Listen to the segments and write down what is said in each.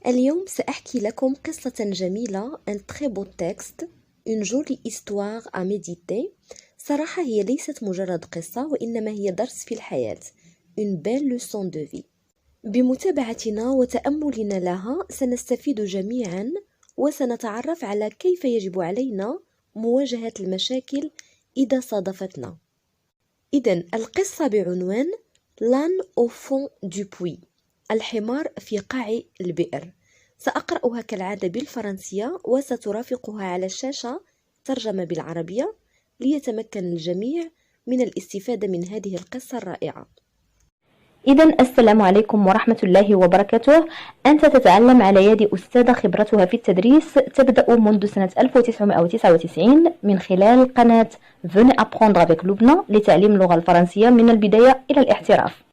اليوم سأحكي لكم قصة جميلة un très beau texte une jolie histoire à méditer. صراحة هي ليست مجرد قصة وإنما هي درس في الحياة une belle leçon de vie. بمتابعتنا وتأملنا لها سنستفيد جميعا وسنتعرف على كيف يجب علينا مواجهة المشاكل إذا صادفتنا. إذن القصة بعنوان l'âne au fond du puits، الحمار في قاع البئر. سأقرأها كالعادة بالفرنسية وسترافقها على الشاشة ترجمة بالعربية ليتمكن الجميع من الاستفادة من هذه القصة الرائعة. إذن السلام عليكم ورحمة الله وبركاته. أنت تتعلم على يد أستاذة خبرتها في التدريس تبدأ منذ سنة 1999 من خلال قناة Venez apprendre avec Lubna لتعليم اللغة الفرنسية من البداية إلى الاحتراف.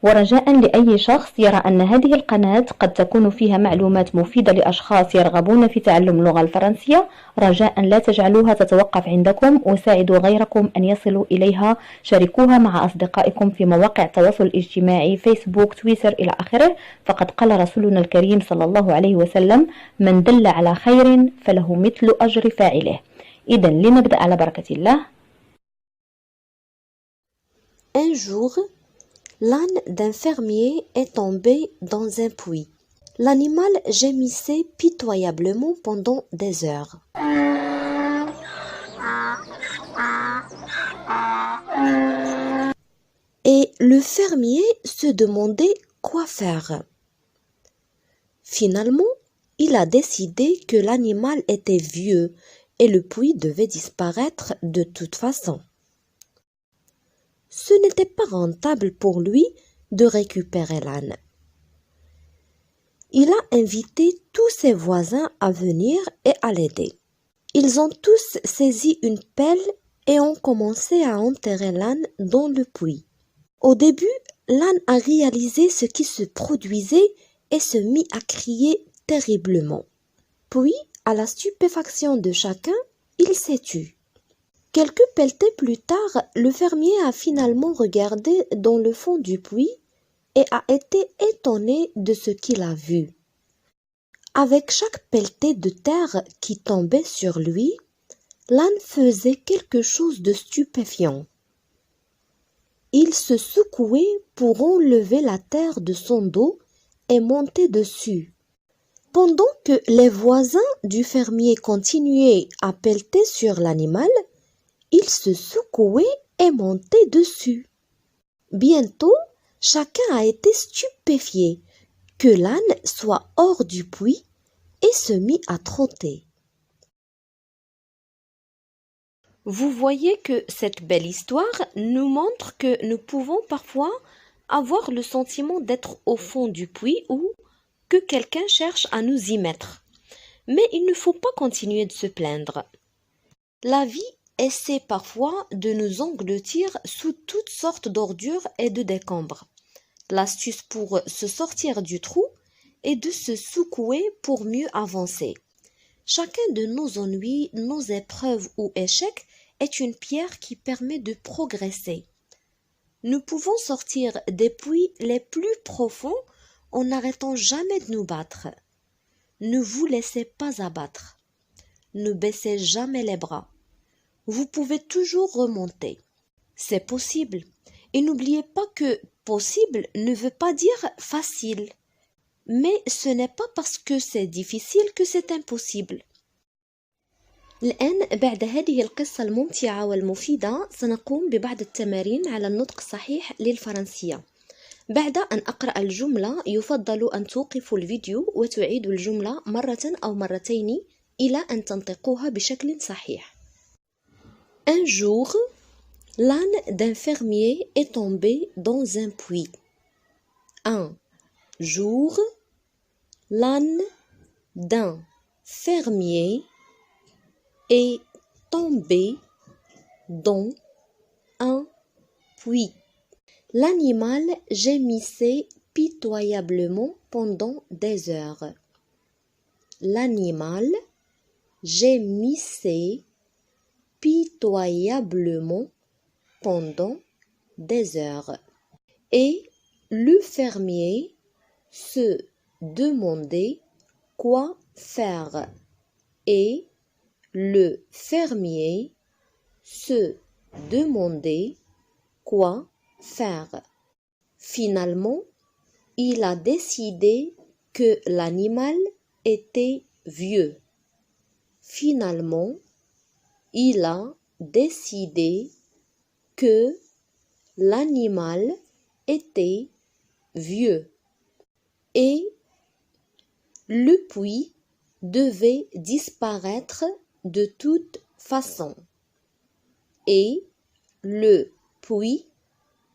ورجاء لأي شخص يرى أن هذه القناة قد تكون فيها معلومات مفيدة لأشخاص يرغبون في تعلم اللغة الفرنسية، رجاء لا تجعلوها تتوقف عندكم وساعدوا غيركم أن يصلوا إليها. شاركوها مع أصدقائكم في مواقع التواصل الاجتماعي فيسبوك تويتر إلى آخره، فقد قال رسولنا الكريم صلى الله عليه وسلم: من دل على خير فله مثل أجر فاعله. إذن لنبدأ على بركة الله. Un jour, l'âne d'un fermier est tombé dans un puits. L'animal gémissait pitoyablement pendant des heures. Et le fermier se demandait quoi faire. Finalement, il a décidé que l'animal était vieux et le puits devait disparaître de toute façon. Ce n'était pas rentable pour lui de récupérer l'âne. Il a invité tous ses voisins à venir et à l'aider. Ils ont tous saisi une pelle et ont commencé à enterrer l'âne dans le puits. Au début, l'âne a réalisé ce qui se produisait et se mit à crier terriblement. Puis, à la stupéfaction de chacun, il s'est tu. Quelques pelletées plus tard, le fermier a finalement regardé dans le fond du puits et a été étonné de ce qu'il a vu. Avec chaque pelletée de terre qui tombait sur lui, l'âne faisait quelque chose de stupéfiant. Il se secouait pour enlever la terre de son dos et monter dessus. Pendant que les voisins du fermier continuaient à pelleter sur l'animal, il se secouait et montait dessus. Bientôt, chacun a été stupéfié que l'âne soit hors du puits et se mit à trotter. Vous voyez que cette belle histoire nous montre que nous pouvons parfois avoir le sentiment d'être au fond du puits ou que quelqu'un cherche à nous y mettre. Mais il ne faut pas continuer de se plaindre. La vie essaie parfois de nous engloutir sous toutes sortes d'ordures et de décombres. L'astuce pour se sortir du trou est de se secouer pour mieux avancer. Chacun de nos ennuis, nos épreuves ou échecs est une pierre qui permet de progresser. Nous pouvons sortir des puits les plus profonds en n'arrêtant jamais de nous battre. Ne vous laissez pas abattre. Ne baissez jamais les bras. Vous pouvez toujours remonter. C'est possible. Et n'oubliez pas que possible ne veut pas dire facile. Mais ce n'est pas parce que c'est difficile que c'est impossible. الآن بعد هذه القصة الممتعة والمفيدة سنقوم ببعض التمارين على النطق الصحيح للفرنسية. بعد أن أقرأ الجملة يفضل أن توقفوا الفيديو وتعيدوا الجملة مرة أو مرتين إلى أن تنطقوها بشكل صحيح. Un jour, l'âne d'un fermier est tombé dans un puits. Un jour, l'âne d'un fermier est tombé dans un puits. L'animal gémissait pitoyablement pendant des heures. L'animal gémissait pitoyablement pendant des heures. Et le fermier se demandait quoi faire et le fermier se demandait quoi faire. Finalement, il a décidé que l'animal était vieux. Finalement, il a décidé que l'animal était vieux et le puits devait disparaître de toute façon. Et le puits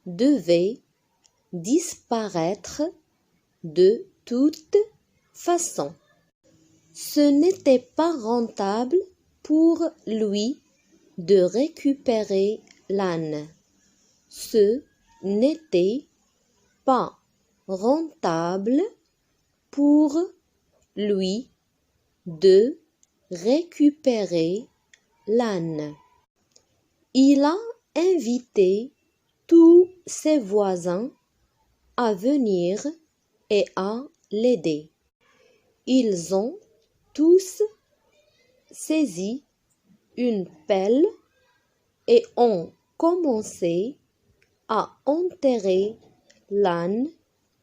devait disparaître de toute façon. Ce n'était pas rentable pour lui de récupérer l'âne. Ce n'était pas rentable pour lui de récupérer l'âne. Il a invité tous ses voisins à venir et à l'aider. Ils ont tous saisi une pelle et ont commencé à enterrer l'âne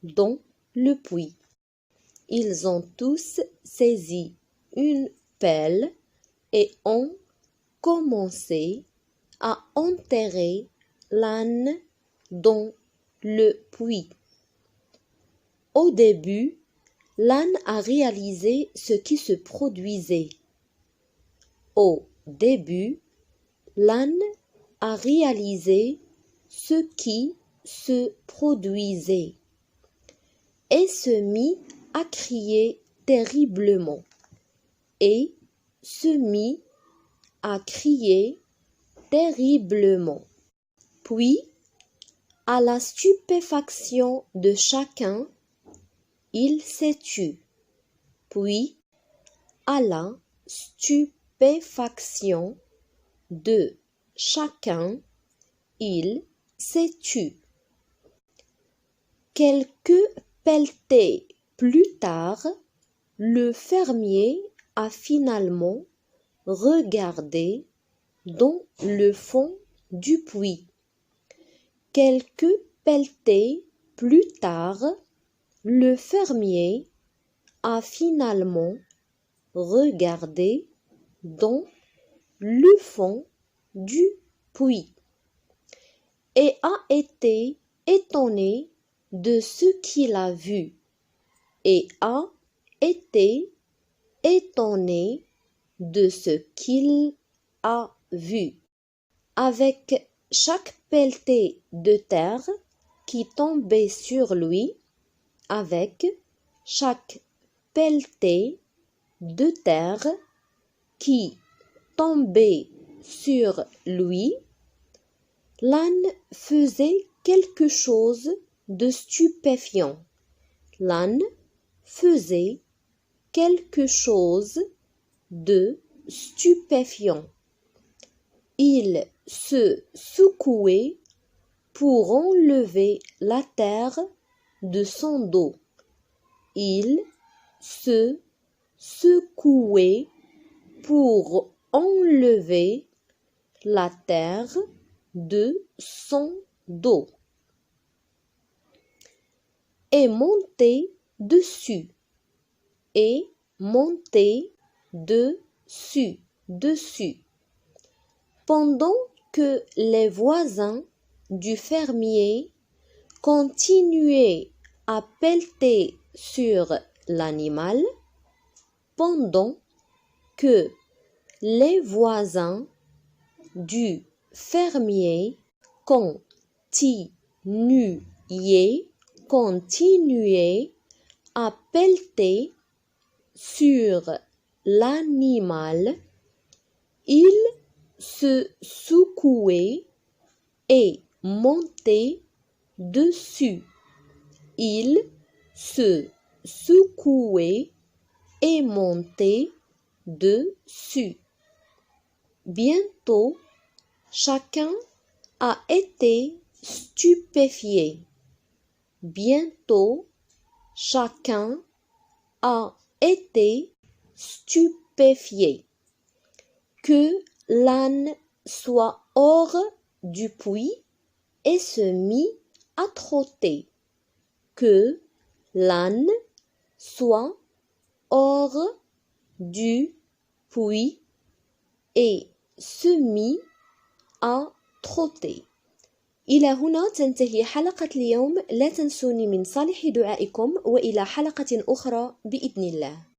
dans le puits. Ils ont tous saisi une pelle et ont commencé à enterrer l'âne dans le puits. Au début, l'âne a réalisé ce qui se produisait. Au début, l'âne a réalisé ce qui se produisait et se mit à crier terriblement et se mit à crier terriblement. Puis, à la stupéfaction de chacun, il s'est tu. Puis, à la stupéfaction de chacun, il s'est tu. Quelques pelletées plus tard, le fermier a finalement regardé dans le fond du puits. Quelques pelletées plus tard, le fermier a finalement regardé dans le fond du puits et a été étonné de ce qu'il a vu et a été étonné de ce qu'il a vu. Avec chaque pelletée de terre qui tombait sur lui, avec chaque pelletée de terre qui tombait sur lui, l'âne faisait quelque chose de stupéfiant. L'âne faisait quelque chose de stupéfiant. Il se secouait pour enlever la terre de son dos. Il se secouait pour enlever la terre de son dos et monter dessus et monter dessus. Pendant que les voisins du fermier continuaient à pelleter sur l'animal, pendant que les voisins du fermier continuaient à pelleter sur l'animal, il se secouait et montait dessus. Il se secouait et montait dessus. Bientôt, chacun a été stupéfié. Bientôt, chacun a été stupéfié. Que l'âne soit hors du puits et se mit à trotter. Que l'âne soit hors du puits et se mit à trotter. إلى هنا تنتهي حلقة اليوم. لا تنسوني من صالح دعائكم وإلى حلقة أخرى بإذن الله.